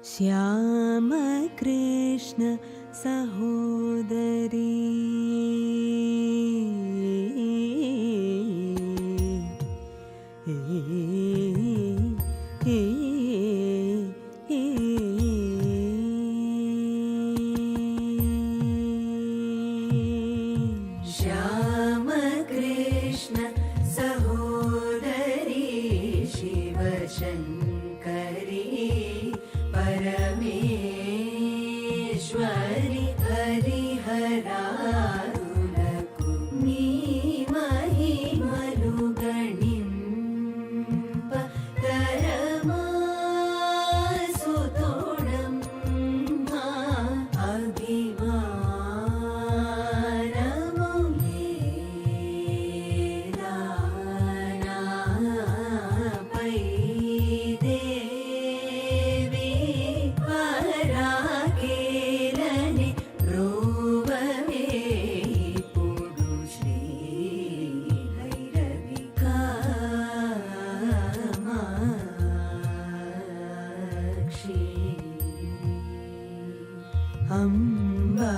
श्याम कृष्ण सहोदरी श्याम कृष्ण सहोदरी शिव शंकरी परमेश्वरि हरिहरारुలకు నీ మహిమలు గణింప తరమాసుతోడమ్మా అభిమానము లేదా నాపై దేవి పరాకేలని రోవవే ఇప్పుడు శ్రీ భైరవి కామాక్షి అంబా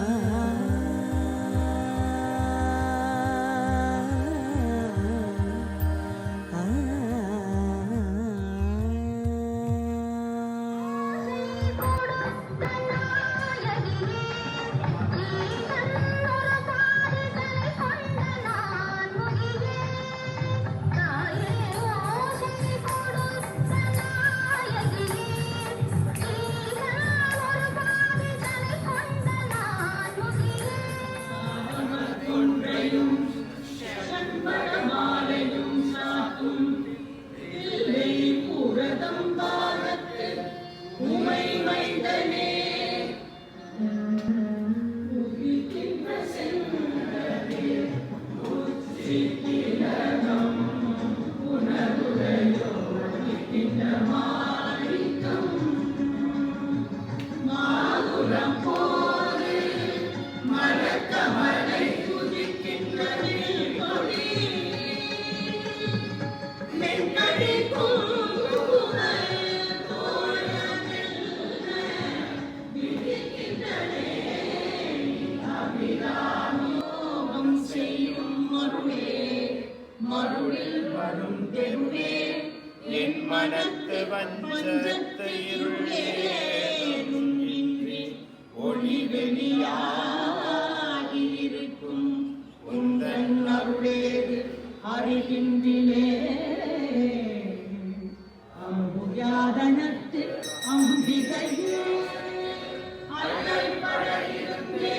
என் மனத்து வஞ்சத்தை இருளேதும் இன்றி ஒளி வெளியாகியிருக்கும் உந்தன் அருளேது அறிகின்றிலே அம்புயாதனத்து அம்பிகையே அழைப்பட இருந்தே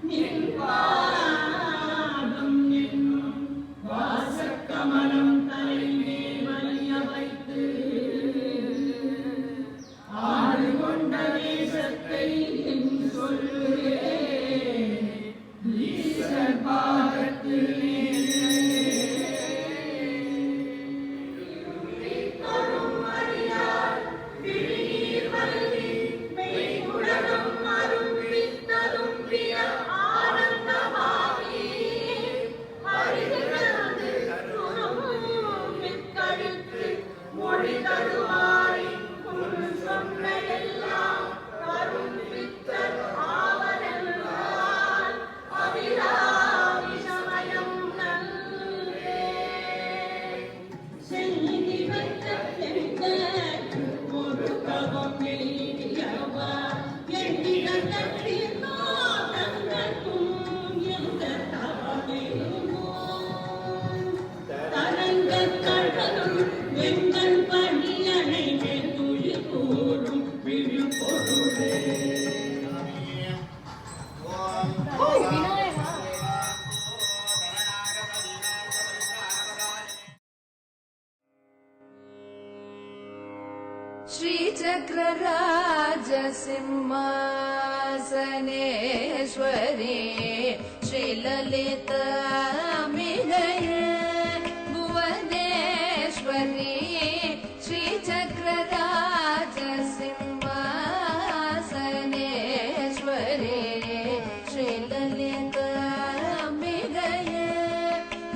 நின் பாதம் என்னும் வாசக்கமலம் தலைமே வலிய வைத்து ஆறு கொண்ட தேசத்தை சொல்லுவே ஈஸ்வர் பாதத்தில் श्रीचक्रराजसिंहासनेश्वरी श्रीललिताम्बिकये भुवनेश्वरी श्रीचक्रराजसिंहासनेश्वरी श्रीललिताम्बिकये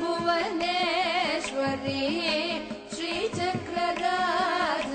भुवनेश्वरी श्रीचक्रराज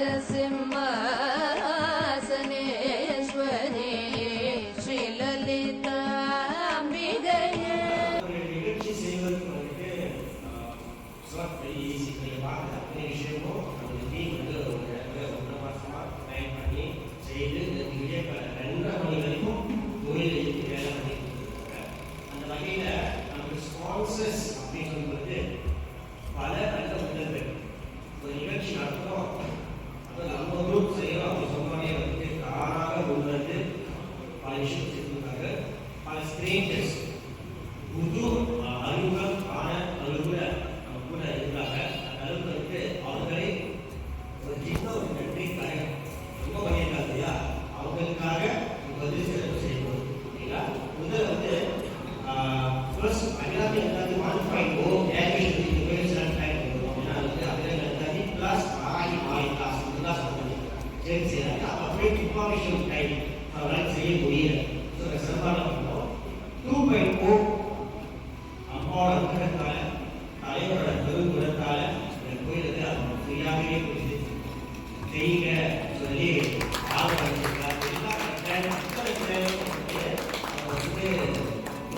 சேர்த்து செய்கிறாங்க. அப்போ அப்படியே இன்ஃபார்மேஷன் டைம் அவங்களால செய்ய முடியல. ஸோ சிறப்பான பண்ணுவோம். 2.0 அம்மாவோட அனுகிரகத்தால தலைவரோட பெருங்குணத்தால இந்த கோயிலுக்கு அவங்க ஃப்ரீயாகவே கொடுத்து செய்யுங்க சொல்லி ஆதரவளிச்சிருக்காங்க.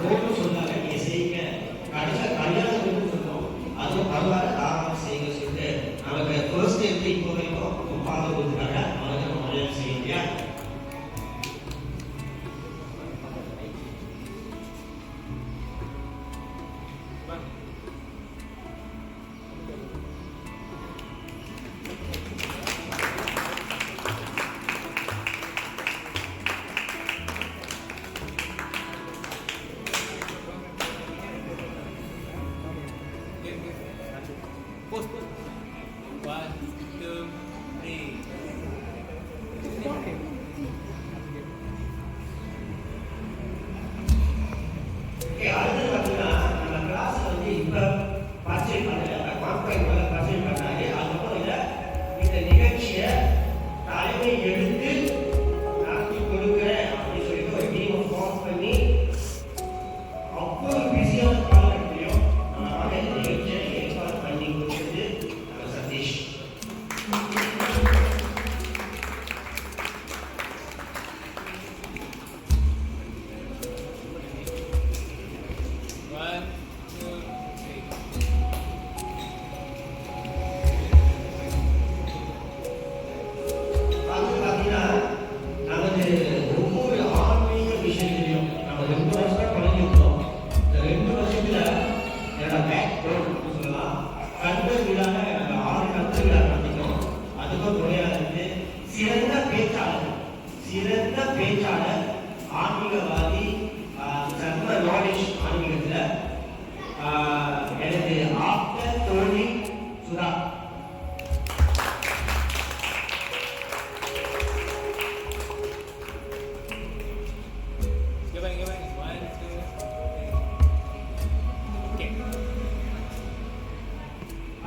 ரோடு சொன்னாங்க நீங்க செய்யுங்க, கடைசியாக கல்யாணம் சொன்னோம், அதுவும் பரவாயில்ல தாராளம் செய்யுங்க சொல்லிட்டு நமக்கு ஃபர்ஸ்ட் இருந்து இப்போ வரைக்கும் ரொம்ப ஆதரவு கொடுத்துருக்காங்க. அவங்களுக்கு நம்ம மரியாதை செய்ய இல்லையா? Post. 1, 2, 3. அடுத்து பார்த்தீங்கன்னா நம்ம கிளாஸ் வந்து இப்போ பர்ச்சேஸ் பண்ணல, கான்ஃபரன்ஸ் பர்ச்சேஸ் பண்ணாங்க. அதுக்கப்புறம் இந்த நிகழ்ச்சியை தலைமை எடுத்து நடத்தி கொடுக்குறேன் அப்படின்னு சொல்லிட்டு ஒரு டீமை ஃபார்ம் பண்ணி அவ்வளோ பிஸியான காலகட்டத்திலையும் நம்ம இந்த நிகழ்ச்சியை ஏற்பாடு பண்ணி கொடுத்தது நம்ம சதீஷ். சிறந்த பேச்சாளர், ஆன்மீகவாதி, சர்வ நாலேஜ் ஆன்மீகத்தில் எனது ஆப்த தோழி சுதா.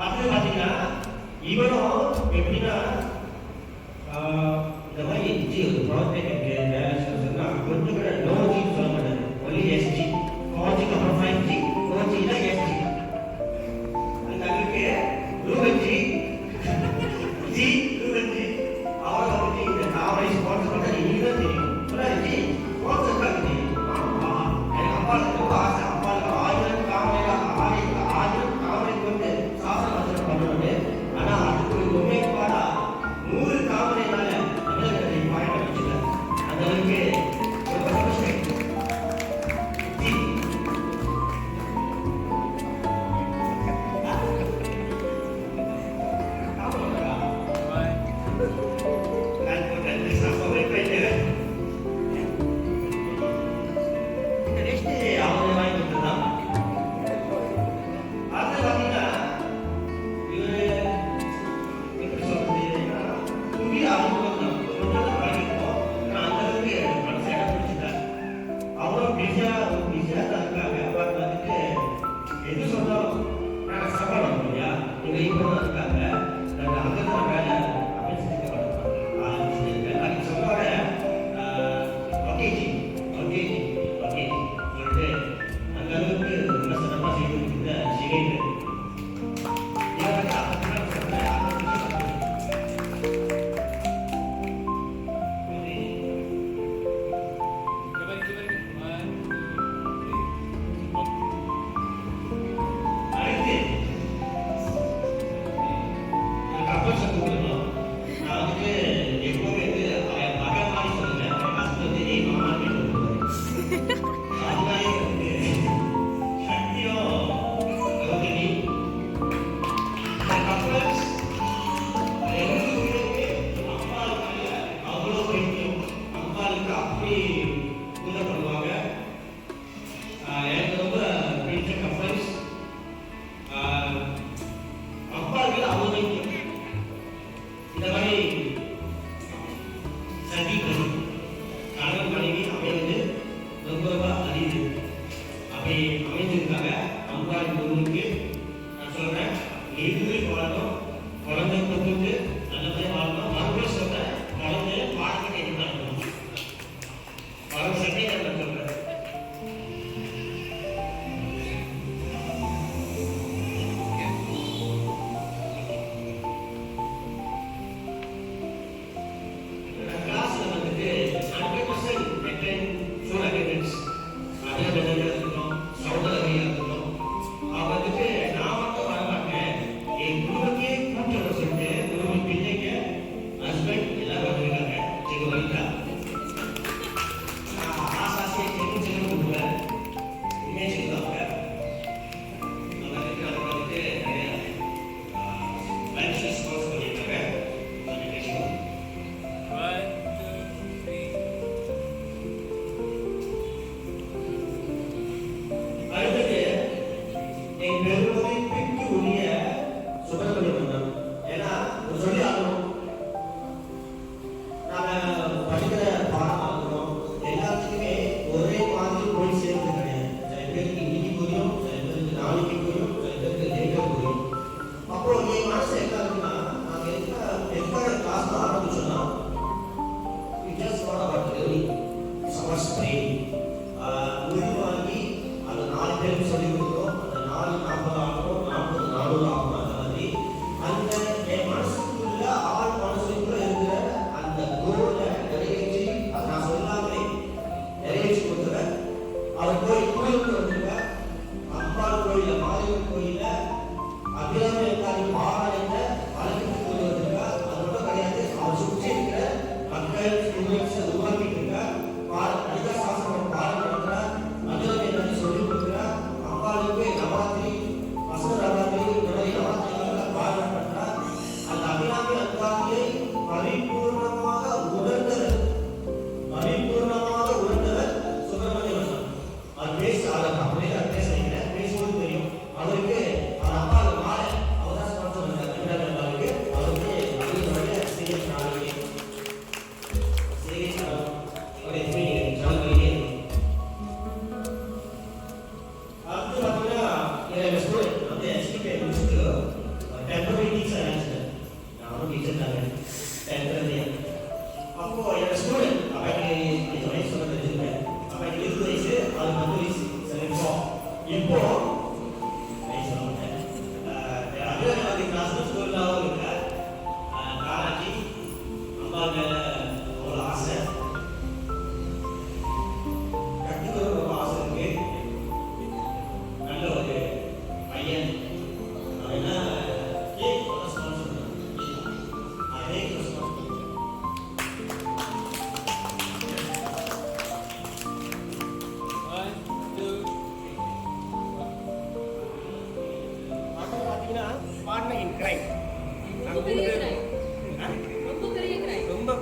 அடுத்து பார்த்தீங்கன்னா இவரும் எப்படின்னா இந்த மாதிரி ஒரு ப்ராஜெக்ட் வேலை சொல்லுன்னா கொஞ்சம் கூட நோ ஜின்னு சொல்ல மாட்டாரு, ஒன்லி எஸ்ஜி. 4Gக்கு அப்புறம் 5G, 4G தான் எஸ்ஜி. அந்த அதுக்கு ரூபஞ்சி ஜி ரூபஞ்சி அவரை வந்து இந்த தாவரை ஸ்பான்சர் பண்ண நீங்க தான் தெரியும். ஜி ஸ்பான்சர் தான் தெரியும். எனக்கு அப்பாவுக்கு ரொம்ப ஆசை, அப்பாவுக்கு 1000 காவலை வந்து சாசன வசனம் பண்ணணும்னு. ஆனால் அதுக்கு ஒரு உண்மைப்பாடா 100 காவலைனால அந்த அளவுக்கு ஒரு சந்தோஷம். One,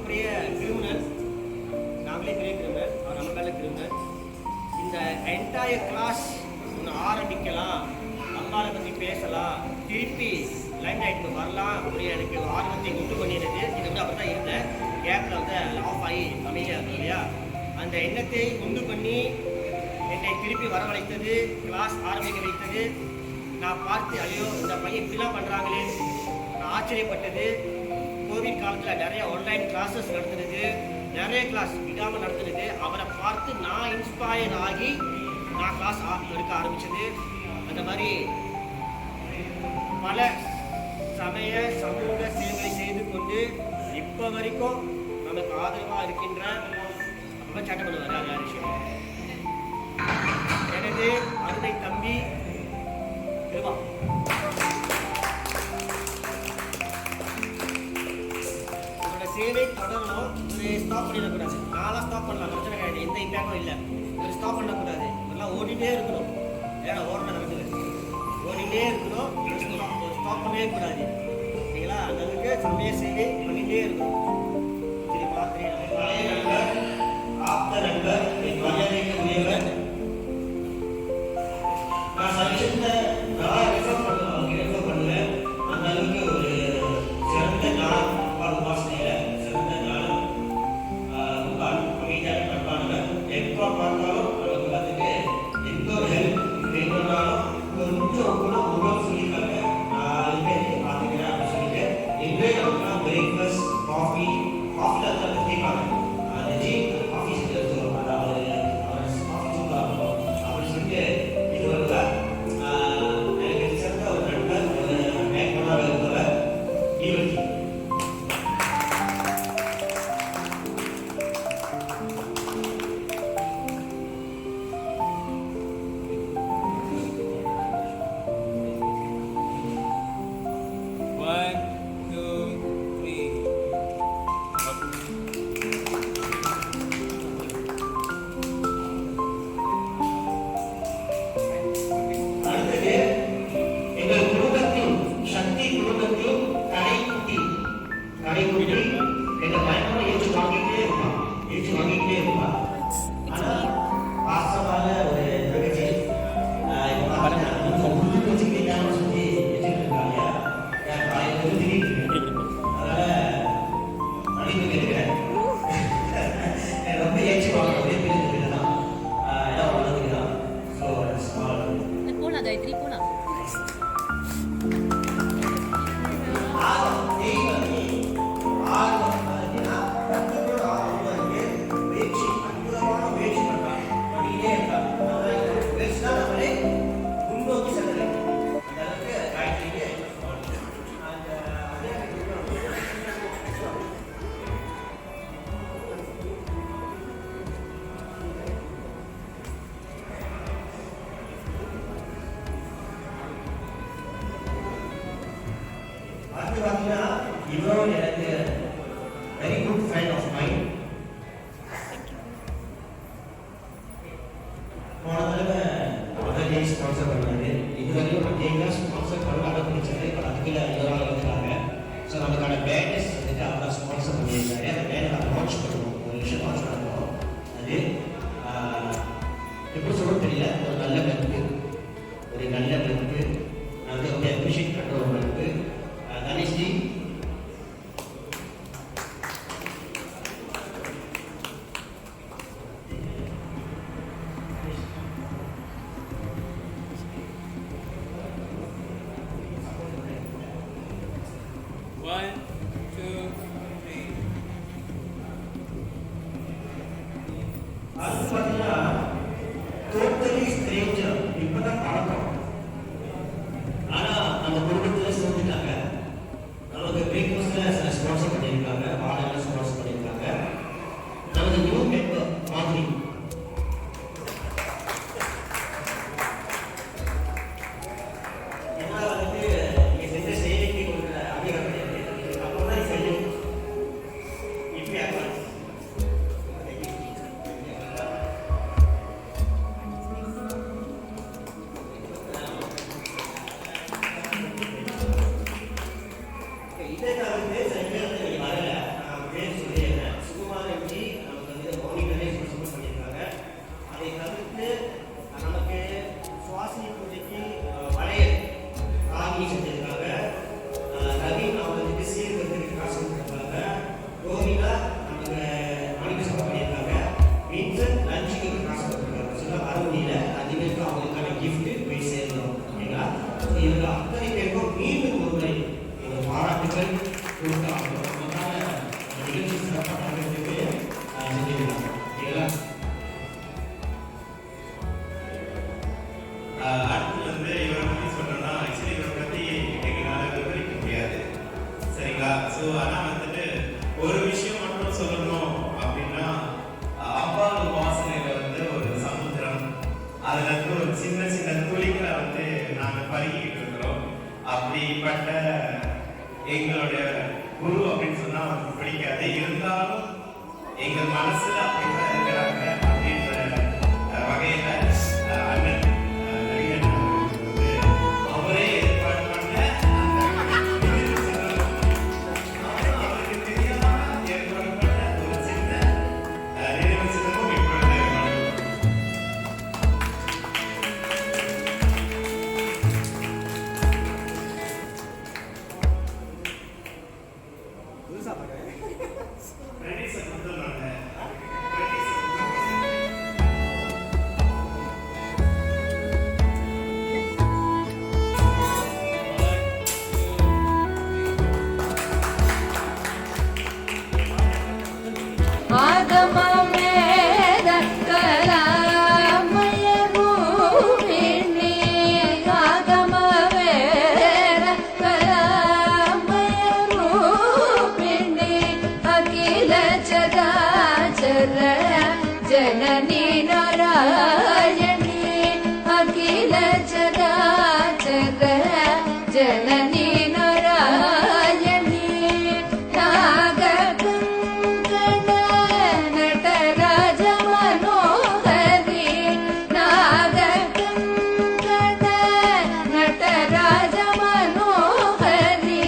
பெரிய கிரிமினல், நாங்களே பெரிய கிரிமினல், அவர் நம்ம மேலே கிரிமினல். இந்த என்டையர் கிளாஸ் ஒன்று ஆரம்பிக்கலாம், அம்மாவை பற்றி பேசலாம், திருப்பி லைன் லைட்டுக்கு வரலாம் அப்படின்னு எனக்கு ஆர்வத்தை உண்டு பண்ணிடுது. இது வந்து அப்படி தான் இருந்தேன். கேப்பில் வந்து ஆஃப் ஆகி அமைதியாக இருக்கும் இல்லையா, அந்த எண்ணத்தை உண்டு பண்ணி என்னை திருப்பி வரவழைத்தது, கிளாஸ் ஆரம்பிக்க வைத்தது. நான் பார்த்து ஐயோ இந்த பையன் இப்படிலாம் பண்ணுறாங்களே நான் ஆச்சரியப்பட்டது. கோவிட் காலத்தில் நிறைய ஆன்லைன் கிளாஸஸ் நடத்துனது, நிறைய கிளாஸ் விடாமல் நடத்துனது. அவரை பார்த்து நான் இன்ஸ்பயர் ஆகி நான் கிளாஸ் எடுக்க ஆரம்பித்தது. அந்த மாதிரி பல சமய சமூக சேவை செய்து கொண்டு இப்போ வரைக்கும் நமக்கு ஆதரவாக இருக்கின்ற அப்போ சட்டை பண்ணுவார் யார் விஷயம் எனது அருமை தம்பி கிருபா. உங்களோட சேவை தொடரணும், ஒரு ஸ்டாப் பண்ணிடக்கூடாது. நான்லாம் ஸ்டாப் பண்ணலாம், பிரச்சனை கிடையாது, எந்த இம்பேக்டும் இல்லை. ஒரு ஸ்டாப் பண்ணக்கூடாது, இதெல்லாம் ஓடிட்டே இருக்கணும். ஏன்னா ஓடுற நடக்குது, ஓடிட்டே இருக்கணும், ஒரு ஸ்டாப் பண்ணவே கூடாது. சரிங்களா? அந்த அளவுக்கு சமய சேவை பண்ணிகிட்டே இருக்கணும். சரி பார்க்குறேன். பழைய நண்பர், ஆப்த நண்பர், என் மரியாதைக்கு உரியவர். நான் சஜஷனை நான் ரெஃபர் பண்ணுவேன். அந்த அளவுக்கு ஒரு சிறந்த நாள் வாசனையில் சிறந்த நாள், ரொம்ப அமைதியான நண்பானவர். எப்போ பார்த்தாலும் நமக்கு வந்துட்டு எந்த ஒரு ஹெல்ப் வேணும்னாலும் கொஞ்சம் கூட முகம் சொல்லியிருக்காங்க. நான் பேர் பார்த்துக்கிறேன் அப்படின்னு சொல்லிட்டு எங்கே நமக்குனா பிரேக்ஃபாஸ்ட் காஃபி தான் கேட்பாங்க. அந்த ஜி ஆஃபீஸில் சொல்லுவாங்க, அவர் ஆஃபீஸ் அப்படின்னு சொல்லிட்டு இது வருவார். எனக்கு சிறந்த ஒரு நண்பர், ஒரு மேற்கொண்டாக இருந்தவர் ஈவென்ட். இவரும் எனக்கு very good friend of mind. போன தடவை முதல் டே ஸ்பான்சர் பண்ணாரு. இது வரையும் டேங்காக ஸ்பான்சர் பண்ண ஆரம்பிச்சாரு. இப்போ அதுக்குள்ள இவரால் வந்துட்டாங்க. ஸோ நமக்கான பேனர்ஸ் வந்துட்டு அவரை ஸ்பான்சர் பண்ணியிருக்காரு. அந்த பேனர் அதை லான்ச் பண்ணுவோம், ஒரு விஷயம் லான்ச் பண்ணுவோம். அது எப்படி சொல்ல தெரியல, ஒரு நல்ல கருத்து, ஒரு நல்ல கருத்து, நாங்கள் வந்து அப்ரிஷியேட் பண்ணுற ஒரு கருத்து. கணேஷ்ஜி ஒரு விஷயம் மட்டும் சொல்லணும் அப்படின்னா, அப்பாவு வாசனையில வந்து ஒரு சமுத்திரம், அதுல இருந்து ஒரு சின்ன சின்ன துளிகளை வந்து நாங்க பருகிட்டு இருக்கிறோம். அப்படிப்பட்ட எங்களுடைய குரு அப்படின்னு சொன்னா அவருக்கு பிடிக்காது, இருந்தாலும் எங்கள் மனசுல அப்படிதான் இருக்கிறாங்க அப்படின்ற வகையில அண்ணன் நடிகன் வந்து அவரே ஏற்பாடு பண்ண அவருக்கு தெரியாம ஏற்பாடு பண்ண ஒரு சின்ன நினைவு சின்னமும் இப்பொழுது ட்ரெடிஷன் வந்துடுறாங்க. ஆகமவேத கலாமய ரூபிணி ஆகமவேத கலாமய ரூபிணி அகில சதாச்சர ஜனனி நாராயணி அகில சதாச்சர ஜனனி நாராயணி நாககங்கண நடராஜ மனோஹரி நாககங்கண நடராஜ மனோஹரி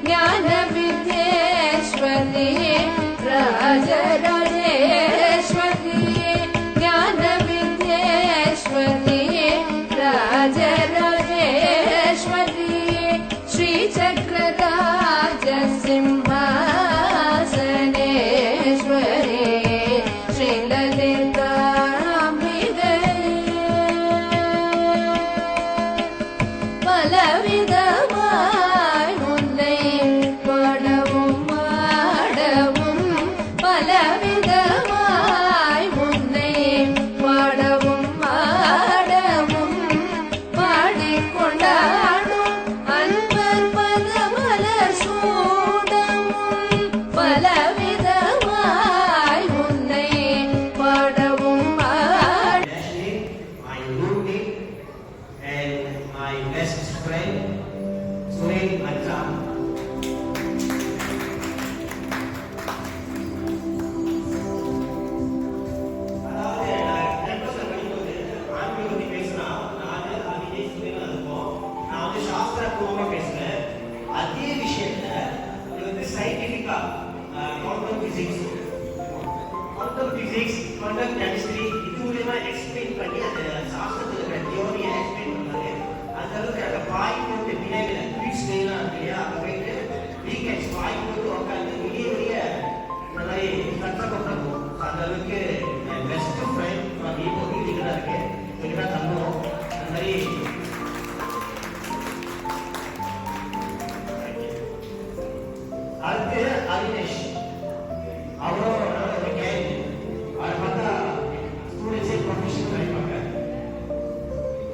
ஞான வித்யேஸ்வரி ராஜராஜேஸ்வரி ஞான வித்யேஸ்வரி ராஜராஜேஸ்வரி ஸ்ரீ சக்கரராஜ சிம்மாசனேஸ்வரி ஸ்ரீ லலிதாம்பிகை பலவிதமாய் உன்னை பாடவும் ஆடவும் பலவிதமாய் உன்னை பாடவும் ஆடவும் பாடிக்கொண்டாடும் அன்பர் பதமலர் சூடவும் பலவிதமாய் உன்னை பாடவும் ஆட Actually, my roommate and my best friend, Suhail Azam. அதாவது நான் campusல படிக்கும்போது ஆன்மீக பத்தி பேசினா நானு அபிஜய் சுரேலா இருப்போம். நான் வந்து சாஸ்திரபூர்வமா பேசுறேன். அதே விஷயத்த இது வந்து சயின்டிபிக்கா குவாண்டம் பிசிக்ஸ் குவாண்டம் கெமிஸ்ட்ரி இது மூலமா எக்ஸ்பிளைன் பண்ணி அந்த சாஸ்திரத்துல இருக்கிற தியோரியை எக்ஸ்பிளைன் பண்ணாரு. அந்த அளவுக்கு அந்த பாய் போட்டு பின்னாடியில குவிக்ஸ் டேலாம் இருக்கு இல்லையா, அங்கே போயிட்டு வீக்கெண்ட்ஸ் பாய் போட்டு உட்காந்து விடிய விடிய இந்த மாதிரி கஷ்டப்பட்டு பண்ணுவோம். அந்த அளவுக்கு பெஸ்ட் ஃப்ரெண்ட் இப்போ வீட்டுக்கு தான் இருக்கு, இங்கே தான் தங்குவோம். அந்த மாதிரி அடுத்து அவினேஷ், அவரும் ஒரு கேள்வி அவரை பார்த்தா ஸ்டூடெண்ட்ஸே ப்ரொஃபஷனல் கிடைப்பாங்க.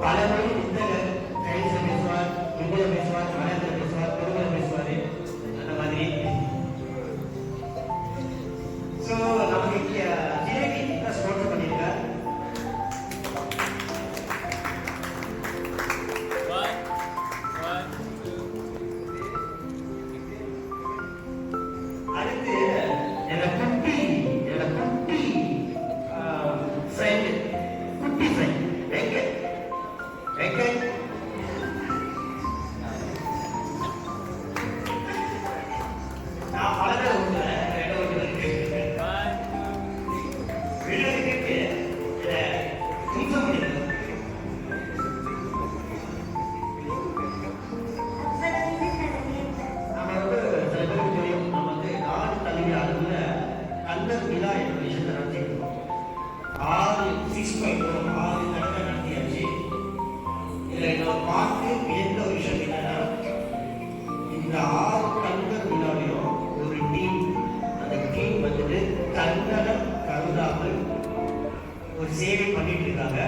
பல மொழி வித்தகர், சயின்ஸை பேசுவார், இந்தியில் பேசுவார், மலையாளத்தில் பேசுவார், தெலுங்குல பேசுவார், அந்த மாதிரி. ஸோ நமக்கு ஜிலேபி தான் ஸ்பான்சர் பண்ணியிருக்கார். அடுத்து என்னோட குட்டி ஃப்ரெண்ட் வெங்கட் நான் பல பேர் ஒன்று இருக்கு வீடுகளுக்கு துன்பம் முடியாது. நம்ம வந்து சில பேருக்கு தெரியும், நம்ம வந்து நாடு தழுவிய அளவில் கந்தர் விழா என்ற விஷயத்தை நடத்திருக்கோம். 6 தடவை நடத்தியாச்சு. இதில் நான் பார்த்து வியந்த ஒரு விஷயம் என்னன்னா, இந்த 6 கந்தர் விழாவிலும் ஒரு டீம், அந்த டீம் வந்துட்டு தன்னலம் கருதாமல் ஒரு சேவை பண்ணிட்டு இருக்காங்க.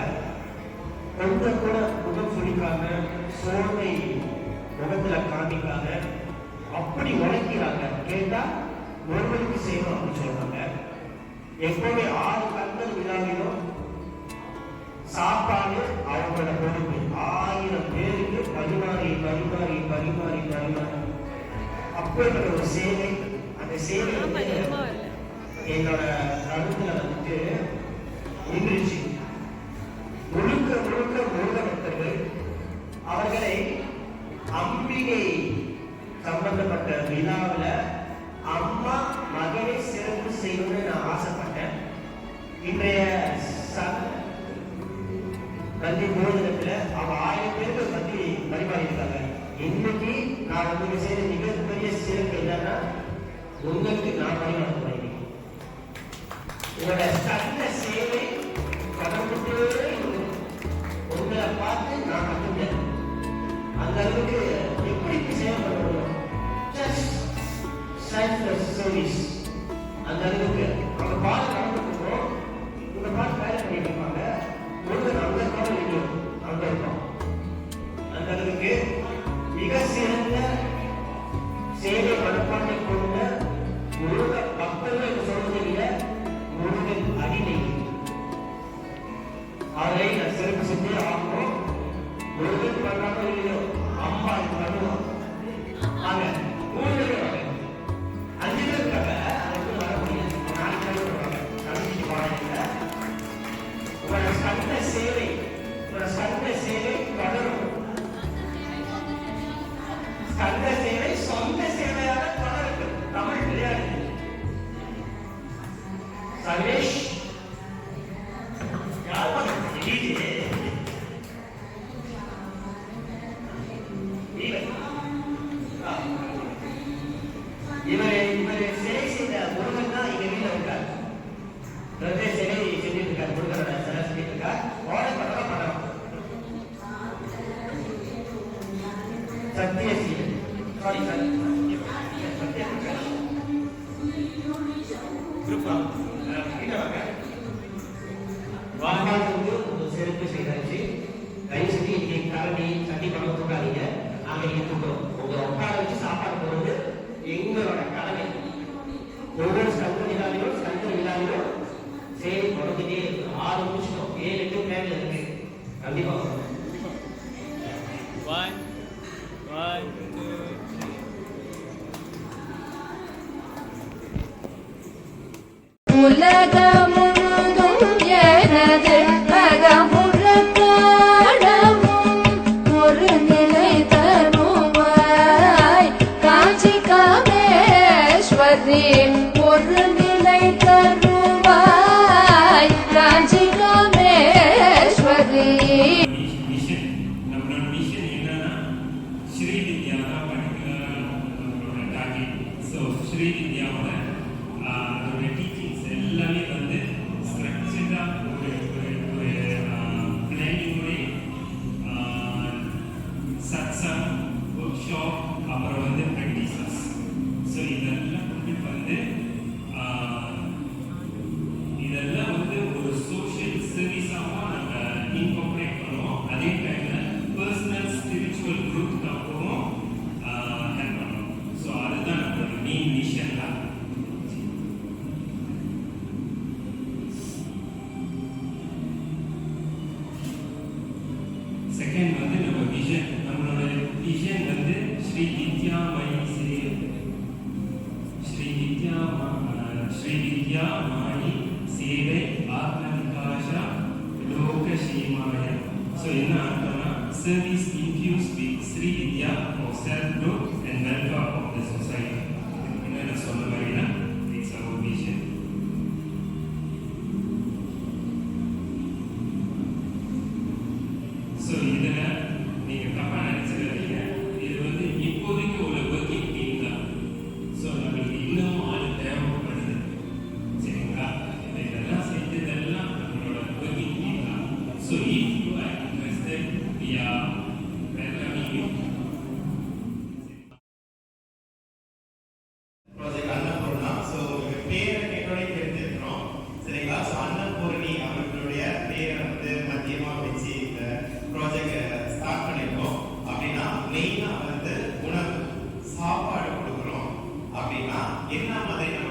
கொஞ்சம் கூட முகம் சுழிக்காம, சோழமை முகத்துல காமிக்காங்க, அப்படி உழைக்கிறாங்க. கேட்டா ஒருவருக்கு செய்யணும் அப்படின்னு சொல்றாங்க. எப்பவுமே 6 கண்கள் விழாவிலும் சாப்பாடு அவங்களோட பொறுப்பு. 1000 பேருக்கு பரிமாறி அப்படி ஒரு சேவை. அந்த சேவை என்னோட கருத்துல வந்துட்டு இருந்துச்சு. முழுக்க முருக பக்தர்கள் அவர்களை அம்பிகை சம்பந்தப்பட்ட விழாவில் அம்மா மகனை சிறப்பு செய்யணும்னு நான் ஆசைப்பட்டேன். இன்றைய கல்வி போதனத்துல அவங்க 1000 பேருக்கு பத்தி பரிமாறியிருக்காங்க. இன்னைக்கு நான் வந்து செய்த மிகப்பெரிய சிறப்பு என்னன்னா உங்களுக்கு நான் பரிமாற போறேன். உங்களோட சட்ட சேவை கடந்துட்டே இருக்கும். உங்களை பார்த்து நான் கற்றுட்டேன். அந்த அளவுக்கு எப்படி சேவை பண்ண முடியும்? Just selfless service. அந்த அளவுக்கு அவங்க பாட்டு நடந்துருக்கோம். உங்க பாட்டு வேலை பண்ணிட்டு இருப்பாங்க. ஒருவர் அந்த காலம் இல்லையும் அங்க இருக்கும். அந்த அளவுக்கு மிக சிறந்த சேவை மனப்பான்மை கொண்ட முருக பக்தர்கள் என்று சொல்வது இல்லை, முருகன் அடிமை. அதை நான் சிறப்பு செஞ்சே ஆகணும். முருகன் பண்ணாம இல்லையோ அம்மா பண்ணுவோம். ஆக 3 பேர் 5 பேர் இருக்காங்க. அதுக்கு வர முடியாது. 4 பேர் இருக்காங்க. கடைசி பாடல உங்களோட சந்த சேவை தொடரும். சந்த சேவை சொந்த சேவையாக தொடரும். தமிழ் விளையாடு. சர்வேஷ் இவரை சிலை செய்த முருகன் தான் இங்க வீட்டில் இருக்கார். சிலை செஞ்சுட்டு இருக்கார். முருகனோட சிலை செஞ்சுட்டு இருக்கார். ஆர்டர் பண்றோம். சத்தியசீலன் சாரி சார் வாங்காதவங்க ஒரு சிறப்பு செய்தாச்சு. தயவு செஞ்சு இன்னைக்கு கரண்டி சட்டி பணம் தூக்காதீங்க. நாங்க இங்க தூக்குறோம். உங்களை உட்கார வச்சு சாப்பாடு போடுறது எங்களோட கடமை. ஒவ்வொரு ஸ்கந்த விழாவிலும் சரி தொடர்ந்துட்டே 6 நிமிஷம் 7-8 பிளான்ல இருக்கு. கண்டிப்பா One, two, three. உலகமுழுதும் எனது அகமுழக்காடமும் ஒரு நிலை தருவாய் காஞ்சி காமேஸ்வரி. ஒரு நிலை தருவாய் காஞ்சி காமேஸ்வரி. Second வந்து நம்ம விஷன். நம்மளோட விஷன் வந்து ஸ்ரீ வித்யா மயி சேவை. ஸ்ரீ வித்யா மயி சேவை ஆத்ம விகாச லோக சேமாய. ஸோ என்ன அர்த்தம்னா service infuse with Sri Vidya for self growth and welfare of the society. என்ன சொல்ல வரீங்கன்னா இட்ஸ் அவர் விஷன். ஸோ இதில் நீங்கள் தப்பாக நினச்சிடாதீங்க. இது வந்து இப்போதைக்கு உள்ள ஒர்க்கிங் டீம் தான். ஸோ நம்மளுக்கு இன்னும் ஆள் தேவைப்படுது. சரிங்களா? இதெல்லாம் செஞ்சதெல்லாம் நம்மளோட ஒர்க்கிங் டீம் தான். So if you are interested we are welcoming you. Project Annapurna. So பேரை கேட்டோட தெரிஞ்சிருக்கிறோம். சரிங்களா? ஸோ அன்னபூர்ணி அவர்களுடைய பேரை வந்து மத்தியமாக வச்சு இந்த ப்ராஜெக்ட் ஸ்டார்ட் பண்ணியிருக்கோம். அப்படின்னா மெயினாக வந்து உணவு சாப்பாடு கொடுக்குறோம். அப்படின்னா என்ன மாதிரி நம்ம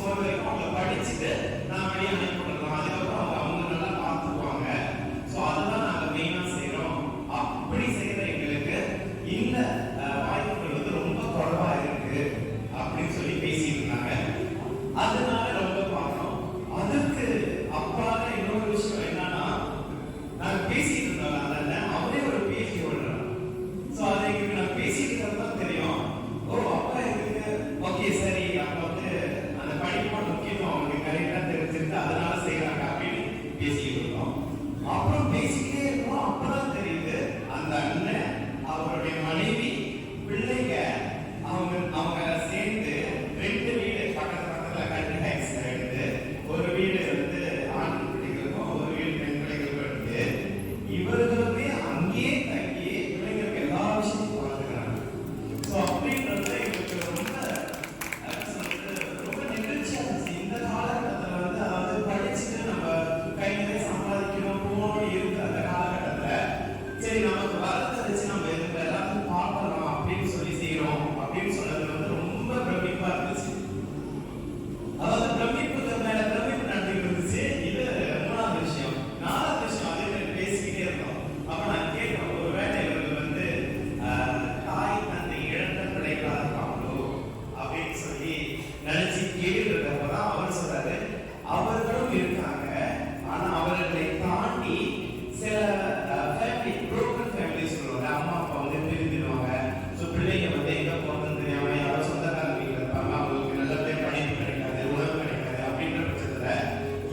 போற வரைக்கும் அவங்க படிச்சுட்டு நான் வெளியே அனுப்பி விடலாம். அதுக்கப்புறம் அவங்க நல்லா பார்த்துக்குவாங்க. ஸோ அதெல்லாம் நாங்கள் மெயினாக செய்கிறோம். அப்படி செய்கிற எங்களுக்கு இந்த வாய்ப்புகள் வந்து ரொம்ப குறைவா இருக்கு அப்படின்னு சொல்லி பேசிட்டு இருந்தாங்க. அதனால ரொம்ப பார்த்தோம். அதுக்கு அப்பால இன்னொரு விஷயம் என்னன்னா, நாங்கள் பேசிட்டு இருந்தோம் அவரே ஒரு பேசி விடுறோம். ஸோ அது எங்களுக்கு நான் பேசிட்டு தான் தெரியும். ஓ அப்பா எங்களுக்கு ஓகே சரி, அப்போ வந்து அந்த படிப்போட முக்கியத்துவம் அவங்களுக்கு கரெக்டாக தெரிஞ்சிருக்கு, அதனால செய்யறாங்க அப்படின்னு பேசிக்கிட்டு இருக்கோம். அப்புறம் பேசிக்கிட்டே இருக்கோம். அப்பதான் தெரியுது அந்த அண்ணன் அவருடைய மனைவி பிள்ளைங்க அவங்க சேர்ந்து 2 வீடு பக்கத்துல கல்யாணம் எடுத்து, ஒரு வீடு வந்து ஆண் பிள்ளைகளுக்கும் ஒரு வீடு பெண் பிள்ளைகளுக்கும் எடுத்து இவர்களுமே அங்கேயே தங்கி பிள்ளைங்களுக்கு எல்லா விஷயத்தையும் பார்த்துக்கிறாங்க. ஸோ அப்படின்றது எங்களுக்கு ரொம்ப நிகழ்ச்சியா இருந்துச்சு. இந்த காலகட்டத்தில் வந்து அதாவது படிச்சுட்டு நம்ம கை நிறைய சம்பாதிக்கணும் போகணும் இருக்கு அந்த காலகட்டத்தில் சரி நமக்கு வரத்தை வச்சு நம்ம எல்லாத்தையும் பார்க்கலாம் அப்படின்னு சொல்லி செய்யறோம் அப்படின்னு சொன்னது வந்து ரொம்ப பிரமிப்பா இருந்துச்சு. அதாவது பிரமிப்புக்கு மேல பிரமிப்பு நடந்துட்டு இருந்துச்சு. இது 3வது விஷயம். 4வது விஷயம் அதே மாதிரி பேசிக்கிட்டே இருந்தோம். அப்ப நான் கேட்டோம், ஒருவேளை இவர்கள் வந்து தாய் தந்தை இழந்த பிள்ளைகளா இருப்பாங்களோ அப்படின்னு சொல்லி நினைச்சு கேட்டுருக்கப்பதான் அவர் சொல்றாரு, அவர்களும் இருக்காங்க. ஆனா அவர்களை தாண்டி சில ஃபேமிலி புரோக்கன் ஃபேமிலி சொல்லுவாங்க, அம்மா அப்பா வந்து பிரிந்துடுவாங்க. ஸோ பிள்ளைங்க வந்து எங்க போகிறது தெரியாம யாரோ சொந்தக்கார வீட்டில் இருப்பாங்க, அவங்களுக்கு நல்லபடியாக படிப்பு கிடைக்காது, உணவு கிடைக்காது. அப்படின்ற பட்சத்துல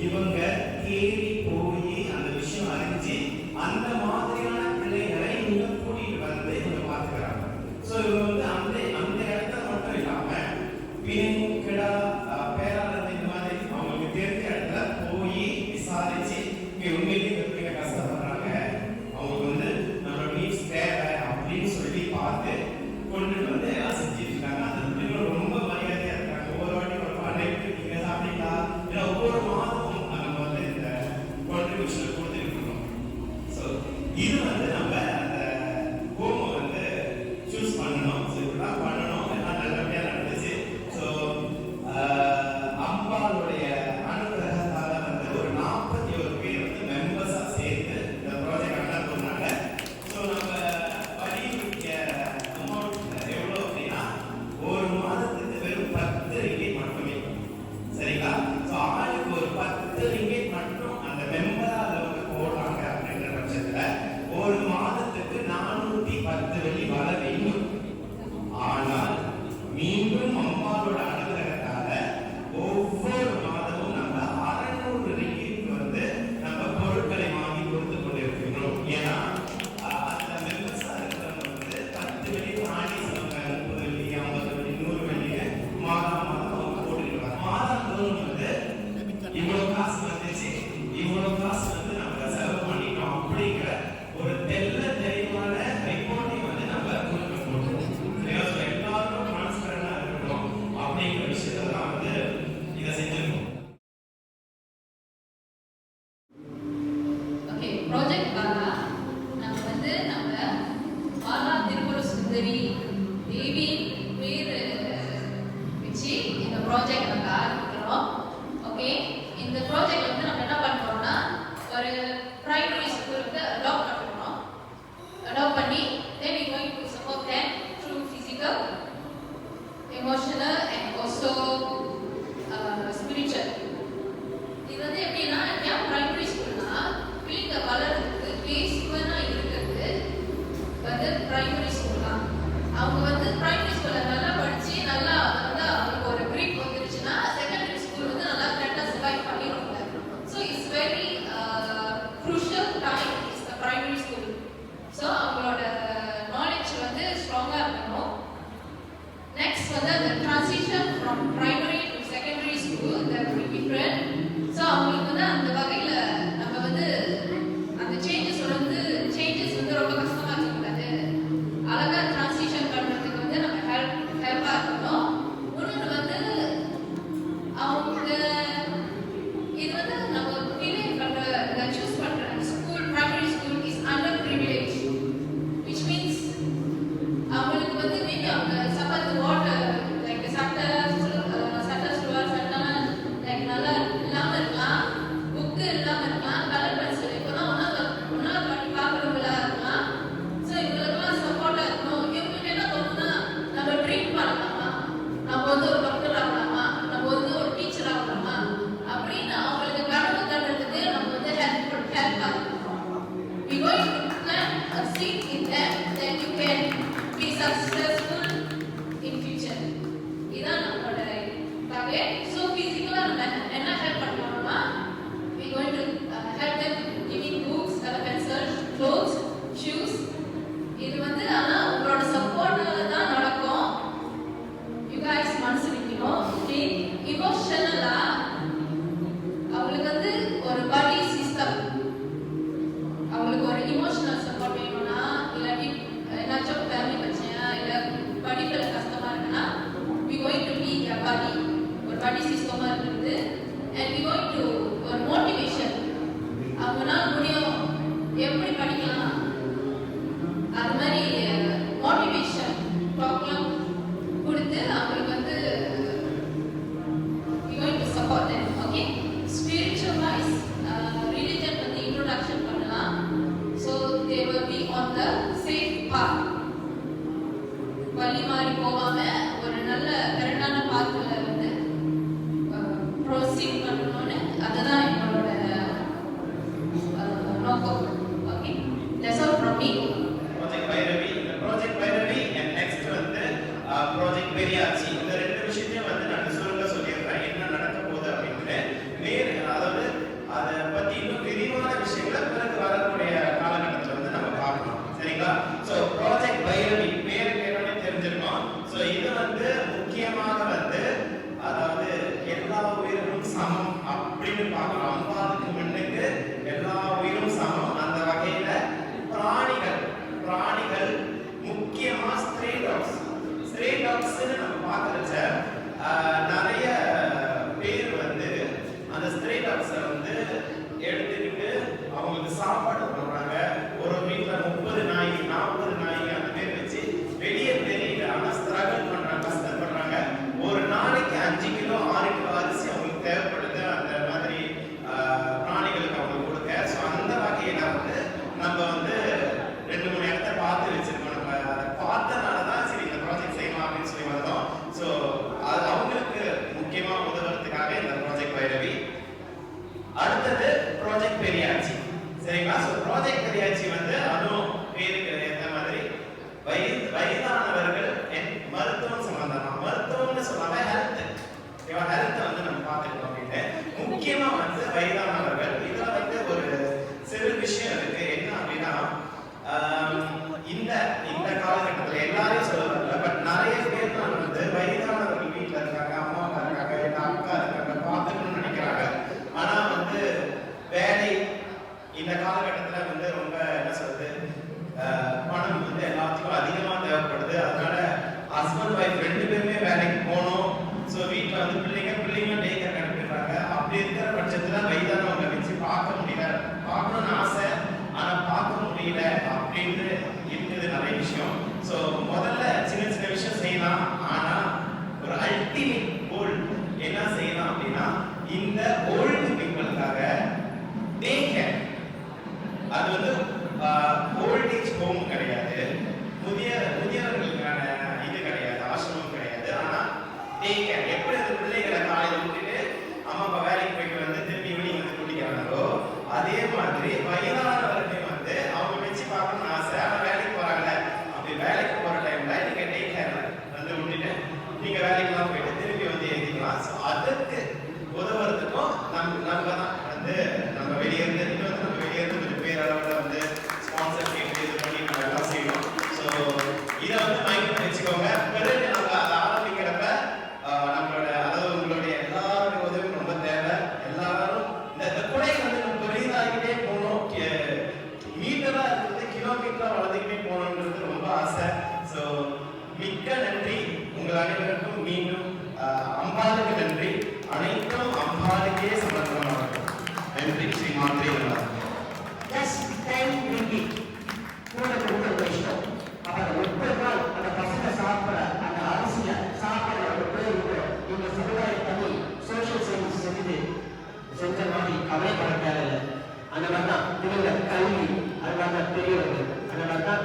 இவங்க தேடி போய் அந்த விஷயம் அறிஞ்சு அந்த மாதிரியான பிள்ளைகளை இவங்க கூட்டிட்டு வந்து இவங்க பார்த்துக்கிறாங்க. ஸோ இவங்க வந்து அந்த இடத்துல மட்டும் இல்லாம பின் கிடா பேராளர் இந்த மாதிரி அவங்களுக்கு தெரிஞ்ச இடத்துல போய் விசாரிச்சு இங்க உண்மையிலேயே இந்த பிள்ளைங்க கஷ்டப்படுறாங்க, அவங்களுக்கு வந்து நம்ம நீட்ஸ் தேவை அப்படின்னு சொல்லி பார்த்து கொண்டு வந்து எல்லாம் செஞ்சுட்டு இருக்காங்க. அந்த பிள்ளைங்களும் ரொம்ப மரியாதையா இருக்காங்க. ஒவ்வொரு வாட்டி ஒரு பாட்டு நீங்க சாப்பிட்டீங்களா, இல்லை ஒவ்வொரு மாதமும் நம்ம வந்து இந்த கான்ட்ரிபியூஷன் கொடுத்துட்டு இருக்கோம். ஸோ இது பண்றது and we going to ஒரு motivation அவங்களால முடியும் எப்படி படிக்கலாம் அது மாதிரி motivation ப்ராப்ளம் கொடுத்து அவங்களுக்கு வந்து we going to support them. Okay, spiritual wise religion வந்து introduction பண்ணலாம். So they will be on the safe path. வழி மாறி போகாம ஒரு நல்ல கரெக்டான பாத்துல வந்து ப்ரோசீட் பண்ணணும்னு அதுதான் என்னோட நோக்கம். Okay, that's all from me. Project Bhairavi, project Bhairavi and next வந்து ப்ராஜெக்ட் பெரியாச்சி. இந்த ரெண்டு விஷயத்தையும் வந்து நான் சுருங்க சொல்லிடுறேன் என்ன நடக்க போகுது அப்படின்னு. அதாவது அதை பத்தி இன்னும் விரிவான விஷயங்களை பிறகு வரக்கூடிய காலகட்டத்தில் வந்து நம்ம பார்க்கலாம். சரிங்களா? ஸோ ப்ராஜெக்ட் பைரவி பேரு கேட்டோன்னே தெரிஞ்சிருக்கோம். ஸோ இது வந்து முக்கியமாக வந்து அதாவது எல்லா உயிர்களும் சமம் அப்படின்னு பார்க்கலாம். அம்பாளுக்கு முன்னுக்கு எல்லா உயிரும் சமம். அந்த வகையில பிராணிகள் முக்கியமா ஸ்ட்ரே டாக்ஸ்னு நம்ம பார்க்கறச்ச நிறைய பேர் வந்து அந்த ஸ்ட்ரே டாக்ஸை வந்து எடுத்துக்கிட்டு அவங்களுக்கு சாப்பாடு போடுறாங்க. ஒரு வீட்டுல 30 நாய் 40 நாய் அந்த பேர் வச்சு வெளியே தெரியல, ஆனா ஸ்ட்ரகிள் பண்றாங்க, கஷ்டப்படுறாங்க. ஒரு நாளைக்கு 5 கிலோ 6 கிலோ அரிசி அவங்களுக்கு தேவைப்படுது. அந்த மாதிரி பிராணிகளுக்கு அவங்க கொடுக்க. ஸோ அந்த வகையில வந்து நம்ம வந்து 2-3 இடத்த பார்த்து வச்சிருக்கோம். நம்ம அதை பார்த்தனால தான் சரி இந்த ப்ராஜெக்ட் செய்யலாம் அப்படின்னு சொல்லி வந்தோம். ஸோ அது அவங்களுக்கு முக்கியமா உதவுறதுக்காக இந்த ப்ராஜெக்ட் பைரவி. அடுத்தது ப்ராஜெக்ட் பெரியாச்சி. சரிங்களா? ஸோ ப்ராஜெக்ட் பெரியாச்சி வந்து அதுவும் பேருக்கு ஏற்ற மாதிரி வயதானவர்கள் மருத்துவம் சம்பந்தமா, மருத்துவம்னு சொல்லாம ஹெல்த் வந்து நம்ம பார்த்துருக்கோம் அப்படின்னு. முக்கியமா வந்து வயதானவர்கள் இதுல வந்து ஒரு சிறு விஷயம் இருக்கு. என்ன அப்படின்னா இந்த காலகட்டத்தில் எல்லாரையும் சொல்ல வரல, பட் நிறைய பேர் வந்து வயதானவர்கள் வீட்டில் இருக்காங்க, அம்மா இருக்காங்க, என்ன அக்கா இருக்காங்க, பார்த்துக்கணும்னு நினைக்கிறாங்க. ஆனா வந்து வேலை இந்த காலகட்டத்தில் வந்து ரொம்ப என்ன சொல்றது பணம் வந்து எல்லாத்துக்கும் அதிகமா தேவைப்படுது. அதனால ஹஸ்பண்ட் ஒய்ஃப் 2 பேருமே வேலைக்கு போகணும். ஸோ வீட்டில் வந்து பிள்ளைங்க டே கேர் அனுப்பிடுறாங்க. அப்படி இருக்கிற பட்சத்தில் வயதானவங்களை வச்சு பார்க்க முடியல, பார்க்கணும்னு ஆசை ஆனா பார்க்க முடியல அப்படின்னு இருக்குது நிறைய விஷயம். ஸோ முதல்ல சின்ன விஷயம் செய்யலாம். ஆனா ஒரு அல்டிமேட் கோல் என்ன செய்யலாம் அப்படின்னா இந்த ஓல்டு பீப்புளுக்காக டே கேர். அது வந்து ஓல்ட் ஏஜ் ஹோம் கிடையாது, முதியவர்களுக்கான இது கிடையாது, ஆசிரமம் கிடையாது. ஆனா டே கேர் எப்படி அந்த பிள்ளைகளை காலையில் விட்டுட்டு அம்மா அப்பா வேலைக்கு போயிட்டு வந்து திரும்பி ஈவினிங் வந்து கூட்டிக்கிறாங்களோ அதே மாதிரி வயதானவர்களையும் வந்து அவங்க வச்சு பார்க்கணும்னு ஆசை. ஆனால் வேலைக்கு போறாங்கல்ல, அப்படி வேலைக்கு போற டைம்ல நீங்க டே கேர் வந்து விட்டுட்டு நீங்க வேலைக்கெல்லாம் போயிட்டு திரும்பி வந்து எழுதிக்கலாம். ஸோ அதுக்கு உதவுறதுக்கும் நம்ம தான் வந்து நம்ம வெளியேருந்து கொஞ்சம் பேரளவில் வந்து ஸ்பான்சர் கேட்டு இது பண்ணி நம்ம எல்லாம் செய்யணும். ஸோ இதை வந்து மைண்ட் வச்சுக்கோங்க. பிறகு நம்ம அதை ஆரம்பிக்கிறப்ப நம்மளோட அதாவது உங்களுடைய எல்லாருடைய உதவி ரொம்ப தேவை. எல்லாரும் இந்த குடை வந்து நம்ம பெரிதாகிட்டே போகணும், மீட்டரா இருக்கிறது கிலோமீட்டரா வளர்ந்துக்கிட்டே போகணுன்றது ரொம்ப ஆசை. ஸோ மிக்க நன்றி உங்கள் அனைவருக்கும். மீண்டும் அம்பாளுக்கு நன்றி. அனைத்தும் அம்பாளுக்கே சமர்ப்பணமாகும். நன்றி. ஸ்ரீ மாத்ரே நமः. கூட கொடுக்கறது இஷ்டம். அப்ப அந்த 30 நாள் அந்த பசங்க சாப்பிட அந்த அரிசிய சாப்பிட இந்த சமுதாய தனி சோசியல் சர்வீஸ் செஞ்ச மாதிரி கவலைப்பட தேவையில்லை. அந்த மாதிரி தான் இவங்க கல்வி, அது மாதிரி தான் பெரியவர்கள், அந்த மாதிரி தான்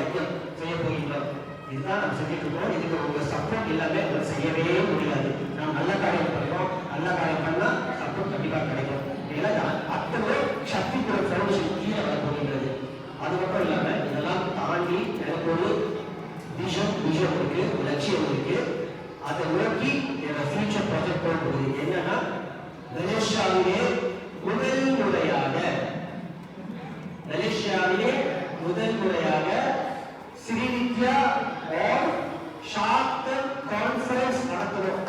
யஜ்ஞம் செய்ய போகின்றோம். இதுதான் நம்ம செஞ்சுட்டு இருக்கோம். இதுக்கு உங்க சப்போர்ட் இல்லாம செய்யவே முடியாது. நாம் நல்ல காரியம் பண்ணுறோம், நல்ல காரியம் பண்ணா சப்போர்ட் கண்டிப்பாக கிடைக்கும். இதெல்லாம் அத்தனை சக்தி கூட ஃபவுண்டேஷன் கீழே வர போகின்றது. அது மட்டும் இல்லாம இதெல்லாம் தாண்டி எனக்கு ஒரு விஷன் இருக்கு, லட்சியம் இருக்கு. அதை நோக்கி என்னோட ஃபியூச்சர் ப்ராஜெக்ட் போகுது. என்னன்னா மலேசியாவிலே முதல் முறையாக ஸ்ரீவித்யா और ஷார்ட் கான்ஃபரன்ஸ் நடத்துறோம்.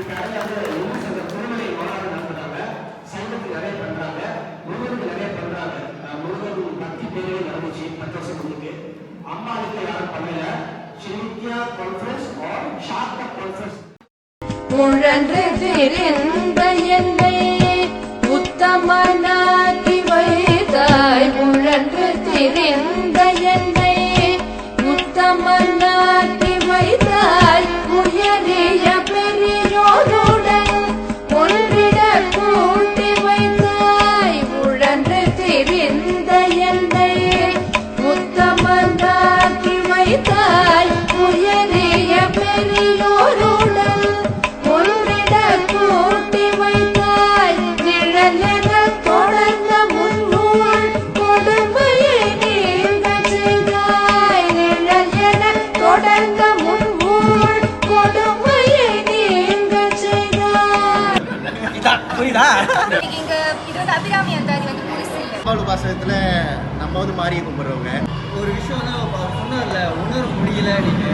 இப்ப அந்த திருமலை மாநாடு நடத்துறாங்க, சைவத்துக்கு நிறைய பண்றாங்க, முருகனுக்கு நிறைய பண்றாங்க. முருகன் பக்தி பேரே நடந்துச்சு 10 வருஷம் முன்னுக்கு. அம்மாவுக்கு யாரும் பண்ணல. ஸ்ரீவித்யா கான்ஃபரன்ஸ் और ஷார்ட் கான்ஃபரன்ஸ் உழன்று திரிந்த என்னை உத்தமனாக்கி வைத்தாய். உழன்று திரிந்த என்னை உத்தமனாக்கி வைத்தாய். உயரிய பெரியோருடன் ஒன்றிட கூட்டி வைத்தாய். உழன்று திரிந்த என்னை உத்தமனாக்கி வைத்தாய். உயரிய பெரியோருடன் ஒன்றிட கூட்டி வைத்தாய். நிழலென தொடர்ந்த முன்னூல் கொடுமையை நீங்கச் செய்தாய். நிழலென தொடர்ந்த முன்னூல் கொடுமையை நீங்கச் செய்தாய். புரியுதா? இங்க இது வந்து அபிராமி அந்தாதி வந்து புதுசு இல்லை. அம்பாள் உபாசனத்துல நம்ம வந்து மாரியை கும்பிடுறவங்க. ஒரு விஷயம் சொன்னார்ல, உணர முடியல நீங்க.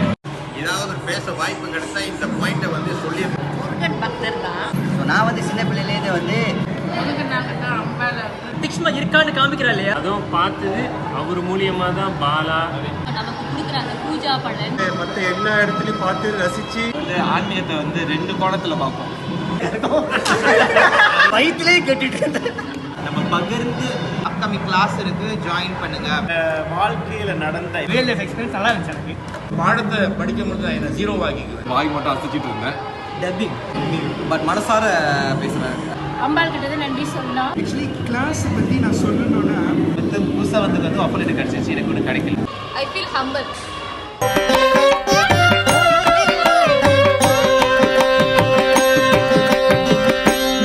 ஏதாவது ஒரு பேச வாய்ப்பு கிடைச்சா இந்த பாயிண்ட்டை வந்து சொல்லிடுறோம். முருகன் பக்தர் தான். நான் வந்து சின்ன பிள்ளையிலேருந்து வந்து திக்ஷ்மா இருக்கான்னு காமிக்கிறா இல்லையா? அதுவும் பார்த்தது அவர் மூலியமா தான் பாலா நமக்கு கொடுக்குறாங்க பூஜா பலன். மற்ற எல்லா இடத்துலையும் பார்த்து ரசிச்சு ஆன்மீகத்தை வந்து 2 கோணத்துல பார்ப்போம். வயிற்றுலேயே கட்டிட்டு நம்ம பகிர்ந்து அப்கமிங் கிளாஸ் இருக்கு, ஜாயின் பண்ணுங்க. வாழ்க்கையில நடந்த ரியல் லைஃப் எக்ஸ்பீரியன்ஸ் நல்லா இருந்துச்சு எனக்கு. பாடத்தை படிக்கும்போது நான் என்ன 0 ஆகிக்குவேன். வாய் மட்டும் அசைச்சிட்டு இருந்தேன். டப்பிங் பட் மனசார பேசுவேன். அம்பாள் கிட்ட தான் நன்றி சொல்லலாம். ஆக்சுவலி கிளாஸ் பற்றி நான் சொல்லணும்னா புதுசாக வந்து ஆப்பர்ச்சுனிட்டி கிடைச்சிச்சு, எனக்கு ஒன்று கிடைக்கல. I feel humble.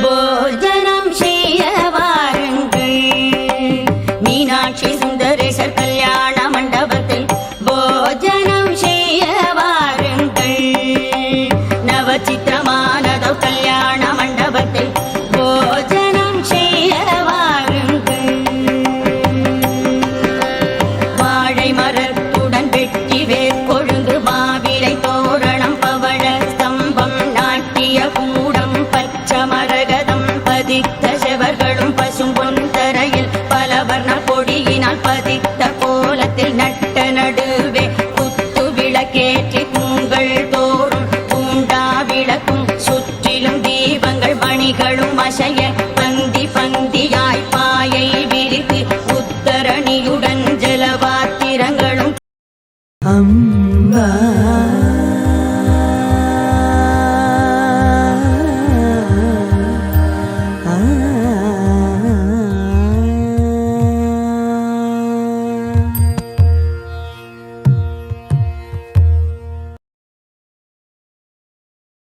போஜனம் செய்ய வாருங்கள், மீனாட்சி சுந்தரேசர் கல்யாண மண்டபத்தில் போஜனம் செய்ய வாருங்கள், நவச்சித்த